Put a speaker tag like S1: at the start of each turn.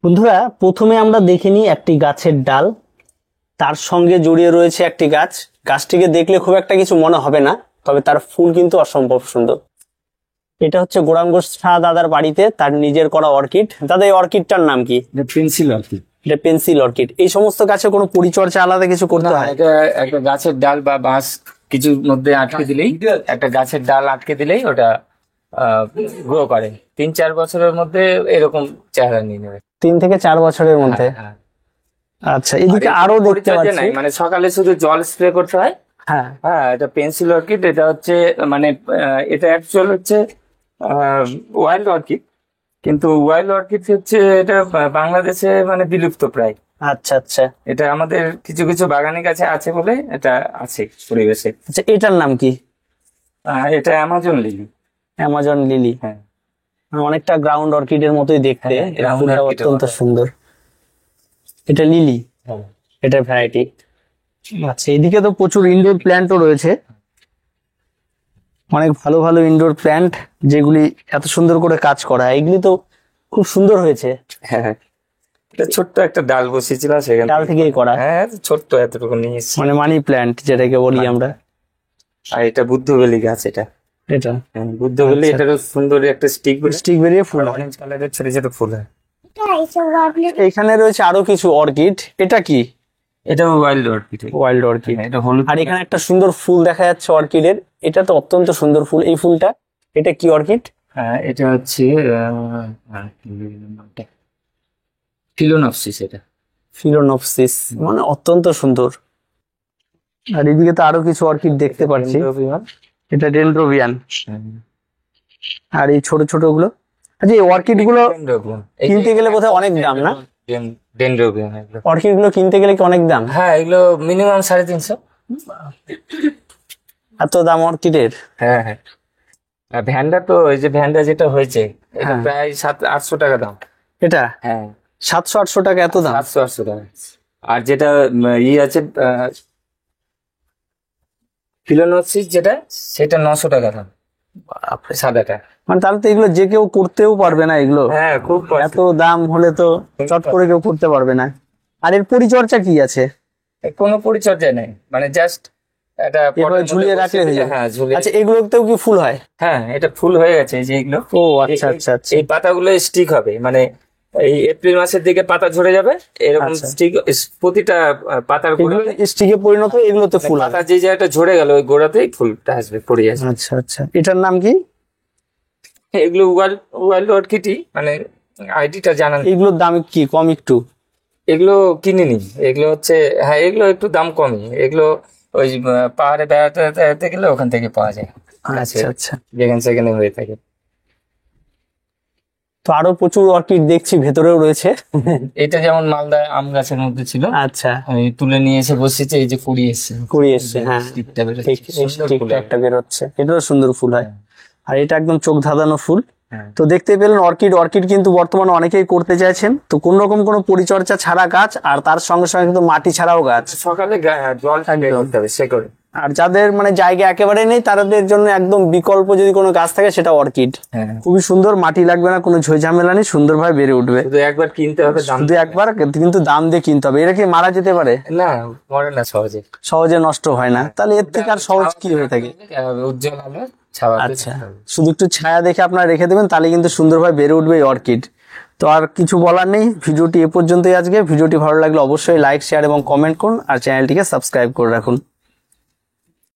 S1: বন্ধুরা, প্রথমে আমরা দেখে নিই একটি গাছের ডাল, তার সঙ্গে জড়িয়ে রয়েছে একটি গাছ। গাছটিকে দেখলে খুব একটা কিছু মনে হবে না, তবে তার ফুল কিন্তু অসম্ভব সুন্দর। এটা হচ্ছে গৌরাঙ্গ শাহ দাদার বাড়িতে তার নিজের করা অর্কিড। দাদা, এই অর্কিডটার নাম কি?
S2: Pencil orchid.
S1: এটা পেন্সিল অর্কিড। এই সমস্ত গাছে কোনো পরিচর্যা আলাদা কিছু করতে হয়?
S2: এটা একটা গাছের ডাল বা বাঁশ কিছুর মধ্যে আটকে দিলেই, একটা গাছের ডাল আটকে দিলেই ওটা গ্রো করে। 3-4 বছরের মধ্যে এরকম চেহারা নিয়ে নেবে।
S1: 3 থেকে 4 বছরের মধ্যে।
S2: হ্যাঁ।
S1: আচ্ছা, এদিকে আরো দেখতে পাচ্ছি।
S2: মানে সকালে শুধু জল স্প্রে করতে হয়।
S1: হ্যাঁ
S2: হ্যাঁ, এটা পেন্সিল অর্কিড। এটা হচ্ছে মানে এটা অ্যাকচুয়াল হচ্ছে ওয়াইল্ড অর্কিড, কিন্তু ওয়াইল্ড অর্কিড হচ্ছে এটা বাংলাদেশে মানে বিলুপ্ত প্রায়।
S1: আচ্ছা আচ্ছা।
S2: এটা আমাদের কিছু কিছু বাগানের কাছে আছে বলে এটা আছে পরিবেশে।
S1: আচ্ছা, এটার নাম কি?
S2: এটা অ্যামাজন লিলি।
S1: Amazon lily.
S2: হ্যাঁ,
S1: অনেকটা গ্রাউন্ড অর্কিডের মতোই দেখতে।
S2: হ্যাঁ,
S1: এর
S2: ground
S1: ফুলটা
S2: orchid
S1: অত্যন্ত
S2: বলে।
S1: সুন্দর। এটা লিলি, এটার ভ্যারাইটি। আচ্ছা, এদিকে তো প্রচুর ইনডোর প্ল্যান্টও রয়েছে, অনেক ভালো ভালো ইনডোর প্ল্যান্ট যেগুলি এত সুন্দর করে কাজ করা। এগুলি তো খুব সুন্দর হয়েছে।
S2: হ্যাঁ, এটা ছোট্ট একটা ডাল বসিয়েছিল সেখানে,
S1: ডাল থেকেই করা।
S2: হ্যাঁ ছোট্ট এতটুকু নিয়ে এসেছি।
S1: মানে মানি প্ল্যান্ট যেটাকে বলি আমরা।
S2: আর এটা বুদ্ধবেলি গাছ। এটা
S1: এটা
S2: বুদ্ধবেলি।
S1: আচ্ছা।
S2: এটারও সুন্দর একটা
S1: স্টিক বেরিয়ে ফুল হয়।
S2: অরেঞ্জ কালারের ছোট ছোট ফুল হয়।
S1: এখানে রয়েছে আরো কিছু অর্কিড। এটা কি?
S2: এটা ওয়াইল্ড অর্কিড।
S1: Wild orchid.
S2: এটা হলুদ।
S1: আর এখানে একটা সুন্দর ফুল দেখা যাচ্ছে অর্কিডের। এটা তো অত্যন্ত সুন্দর ফুল, এই ফুলটা। এটা কি অর্কিড?
S2: হ্যাঁ, এটা হচ্ছে ফিলোনপসিস। এটা
S1: ফিলোনপসিস, মানে অত্যন্ত সুন্দর। আর এদিকে তো আরো কিছু অর্কিড দেখতে পাচ্ছি। এটা ডেনড্রোবিয়ান। আর এই ছোট ছোট গুলো, আচ্ছা এই অর্কিড গুলো কিনতে গেলে বোধহয় অনেক দাম না?
S2: ডেনড্রোবিয়ান।
S1: অর্কিড গুলো কিনতে গেলে কি অনেক দাম?
S2: হ্যাঁ, এগুলো মিনিমাম 350।
S1: এত দাম অর্কিডের?
S2: হ্যাঁ হ্যাঁ। আর ভ্যান্ডা তো, এই যে ভ্যান্ডা যেটা হয়েছে এটা
S1: হ্যাঁ।
S2: প্রায় 700-800 টাকা দাম।
S1: এটা
S2: হ্যাঁ,
S1: 700-800 টাকা এত দাম?
S2: 700-800 টাকা। আর যেটা আছে ফিলোনোসিস যেটা, সেটা 900 টাকা দাম।
S1: বাপরে।
S2: সাদাটা।
S1: মানে তাহলে তো এগুলো যে কেউ করতেও পারবে না এগুলো।
S2: হ্যাঁ, খুব
S1: এত দাম হলে তো চট করে কেউ করতে পারবে না। আর এর পরিচর্যা কি আছে?
S2: কোনো পরিচর্যা নেই, মানে জাস্ট এটা
S1: এভাবে ঝুলিয়ে রাখলে হয়ে যাবে।
S2: হ্যাঁ, ঝুলিয়ে।
S1: আচ্ছা, এগুলোতেও কি ফুল হয়?
S2: হ্যাঁ, এটা ফুল হয়ে গেছে এই যে এগুলো।
S1: ও আচ্ছা আচ্ছা আচ্ছা।
S2: এই পাতাগুলো স্টিক হবে, মানে এই এপ্রিল মাসের দিকে পাতা ঝরে যাবে এরকম
S1: আচ্ছা।
S2: স্টিক। প্রতিটা পাতার
S1: এগুলো
S2: গোড়াতে
S1: স্টিকে পরিণত হয়ে এগুলোতে ফুল হয়।
S2: পাতা যে জায়গাটা ঝরে গেল ওই গোড়াতেই ফুলটা আসবে, পড়ে আসবে।
S1: আচ্ছা আচ্ছা। এটার নাম কি?
S2: এগুলো ওয়াইল্ড অর্কিডই, মানে আইডিটা জানা নেই।
S1: এগুলোর দাম কি কম একটু?
S2: এগুলো কিনিনি। এগুলো হচ্ছে, হ্যাঁ এগুলো একটু দাম কমই। এগুলো ওই পাহাড়ে বেড়াতে গেলে ওখান থেকে পাওয়া যায়।
S1: আচ্ছা আচ্ছা।
S2: যেখানে সেখানে হয়ে থাকে।
S1: তো আরো প্রচুর অর্কিড দেখছি ভেতরেও রয়েছে।
S2: এটা যেমন মালদা আম গাছের মধ্যে ছিল,
S1: আচ্ছা,
S2: আমি তুলে নিয়ে এসে বসেছি। এই যে কুড়ি এসছে।
S1: কুড়ি এসছে। হ্যাঁ,
S2: স্টিকটা বেরোচ্ছে,
S1: ঠিক
S2: সুন্দর ফুল
S1: স্টিকটা একটা বেরোচ্ছে। এটাও সুন্দর ফুল হয়।
S2: হ্যাঁ।
S1: আর এটা একদম চোখ ধাঁধানো ফুল।
S2: হ্যাঁ।
S1: তো দেখতে পেলেন অর্কিড কিন্তু বর্তমানে অনেকেই করতে চাইছেন। তো কোন রকম কোনো পরিচর্যা ছাড়া গাছ, আর তার সঙ্গে সঙ্গে কিন্তু মাটি ছাড়াও গাছ।
S2: সকালে জল স্প্রে করতে হবে সে করে।
S1: আর যাদের মানে জায়গা একেবারে নেই তাদের জন্য একদম বিকল্প যদি কোনো গাছ থাকে সেটা অর্কিড।
S2: হ্যাঁ,
S1: খুবই সুন্দর, মাটি লাগবে না, কোনো ঝামেলা নেই, সুন্দরভাবে বেড়ে উঠবে।
S2: শুধু একবার কিনতে হবে, দাম
S1: শুধু একবার, কিন্তু দাম দিয়ে কিনতে হবে। এরা কি মারা যেতে পারে?
S2: না, মরে না সহজে।
S1: সহজে নষ্ট হয় না? তাহলে এর থেকে আর সহজ কি হয়ে থাকে?
S2: উজ্জ্বল আলো ছাওয়াতে।
S1: আচ্ছা, শুধু একটু ছায়া দেখে আপনারা রেখে দেবেন, তাহলে কিন্তু সুন্দরভাবে বেড়ে উঠবে এই অর্কিড। তো আর কিছু বলার নেই, ভিডিওটি এ পর্যন্তই আজকে। ভিডিওটি ভালো লাগলে অবশ্যই লাইক, শেয়ার এবং কমেন্ট করুন, আর চ্যানেলটিকে সাবস্ক্রাইব করে রাখুন।